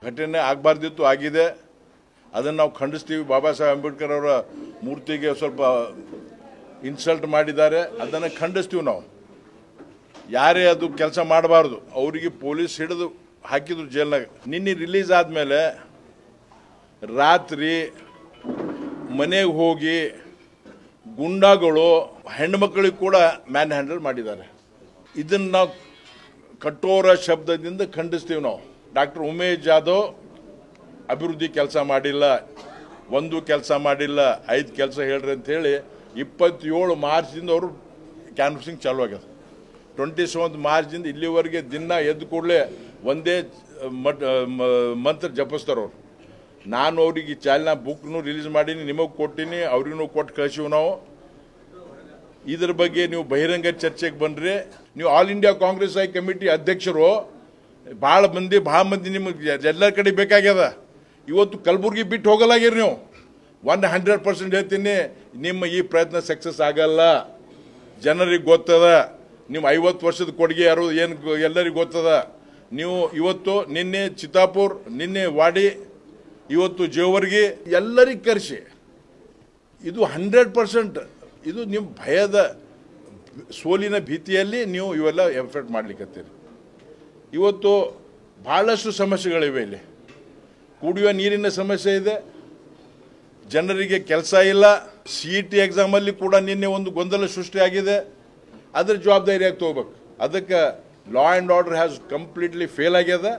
ಘಟನೆ ಆಗಬಾರ್ದಿತ್ತು, ಆಗಿದೆ. ಅದನ್ನು ನಾವು ಖಂಡಿಸ್ತೀವಿ. ಬಾಬಾ ಸಾಹೇಬ್ ಅಂಬೇಡ್ಕರ್ ಅವರ ಮೂರ್ತಿಗೆ ಸ್ವಲ್ಪ ಇನ್ಸಲ್ಟ್ ಮಾಡಿದ್ದಾರೆ, ಅದನ್ನು ಖಂಡಿಸ್ತೀವಿ ನಾವು. ಯಾರೇ ಅದು ಕೆಲಸ ಮಾಡಬಾರ್ದು, ಅವರಿಗೆ ಪೊಲೀಸ್ ಹಿಡಿದು ಹಾಕಿದ್ರು ಜೈಲ್ನಾಗ. ನಿನ್ನೆ ರಿಲೀಸ್ ಆದಮೇಲೆ ರಾತ್ರಿ ಮನೆಗೆ ಹೋಗಿ ಗುಂಡಾಗಳು ಹೆಣ್ಮಕ್ಳಿಗೆ ಕೂಡ ಮ್ಯಾನ್ ಹ್ಯಾಂಡಲ್ ಮಾಡಿದ್ದಾರೆ. ಇದನ್ನು ನಾವು ಕಠೋರ ಶಬ್ದದಿಂದ ಖಂಡಿಸ್ತೀವಿ ನಾವು. ಡಾಕ್ಟರ್ ಉಮೇಶ್ ಜಾಧವ್ ಅಭಿವೃದ್ಧಿ ಕೆಲಸ ಮಾಡಿಲ್ಲ, ಒಂದು ಕೆಲಸ ಮಾಡಿಲ್ಲ, 5 ಕೆಲಸ ಹೇಳ್ರಿ ಅಂತ ಹೇಳಿ 27 ಮಾರ್ಚ್ದಿಂದ ಅವರು ಕ್ಯಾನ್ವಸಿಂಗ್ ಚಾಲೂ ಆಗ್ಯದ. 27 ಮಾರ್ಚ್ದಿಂದ ಇಲ್ಲಿವರೆಗೆ ದಿನ ಎದ್ದು ಕೂಡಲೇ ಒಂದೇ ಮಂತ್ರ ಜಪಿಸ್ತಾರವ್ರು. ನಾನು ಅವ್ರಿಗೆ ಚಾಲನಾ ಬುಕ್ನು ರಿಲೀಸ್ ಮಾಡೀನಿ, ನಿಮಗೆ ಕೊಟ್ಟಿನಿ, ಅವ್ರಿಗೂ ಕೊಟ್ಟು ಕಳಿಸಿವು ನಾವು. ಇದ್ರ ಬಗ್ಗೆ ನೀವು ಬಹಿರಂಗ ಚರ್ಚೆಗೆ ಬಂದರೆ, ನೀವು all India Congress I committee ಅಧ್ಯಕ್ಷರು, ಭಾಳ ಮಂದಿ ನಿಮಗೆ ಎಲ್ಲರ ಕಡೆ ಬೇಕಾಗ್ಯದ. ಇವತ್ತು ಕಲಬುರ್ಗಿ ಬಿಟ್ಟು ಹೋಗಲಾಗಿರಿ ನೀವು. 100% ಹೇಳ್ತೀನಿ, ನಿಮ್ಮ ಈ ಪ್ರಯತ್ನ ಸಕ್ಸಸ್ ಆಗಲ್ಲ. ಜನರಿಗೆ ಗೊತ್ತದ, ನೀವು 50 ವರ್ಷದ ಕೊಡುಗೆ ಯಾರು ಏನು ಎಲ್ಲರಿಗೂ ಗೊತ್ತದ. ನೀವು ಇವತ್ತು ನಿನ್ನೆ ಚಿತ್ತಾಪುರ್, ನಿನ್ನೆ ವಾಡಿ, ಇವತ್ತು ಜೇವರ್ಗಿ ಎಲ್ಲರಿಗೆ ಕರೆಸಿ, ಇದು 100% ಇದು ನಿಮ್ಮ ಭಯದ ಸೋಲಿನ ಭೀತಿಯಲ್ಲಿ ನೀವು ಇವೆಲ್ಲ ಎಫರ್ಟ್ ಮಾಡ್ಲಿಕ್ಕತ್ತೀರಿ. ಇವತ್ತು ಭಾಳಷ್ಟು ಸಮಸ್ಯೆಗಳಿವೆ. ಇಲ್ಲಿ ಕುಡಿಯುವ ನೀರಿನ ಸಮಸ್ಯೆ ಇದೆ, ಜನರಿಗೆ ಕೆಲಸ ಇಲ್ಲ. CET ಎಕ್ಸಾಮಲ್ಲಿ ಕೂಡ ನಿನ್ನೆ ಒಂದು ಗೊಂದಲ ಸೃಷ್ಟಿಯಾಗಿದೆ, ಅದರ ಜವಾಬ್ದಾರಿಯಾಗಿ ತಗೋಬೇಕು. ಅದಕ್ಕೆ law and order has completely fail ಆಗ್ಯದ.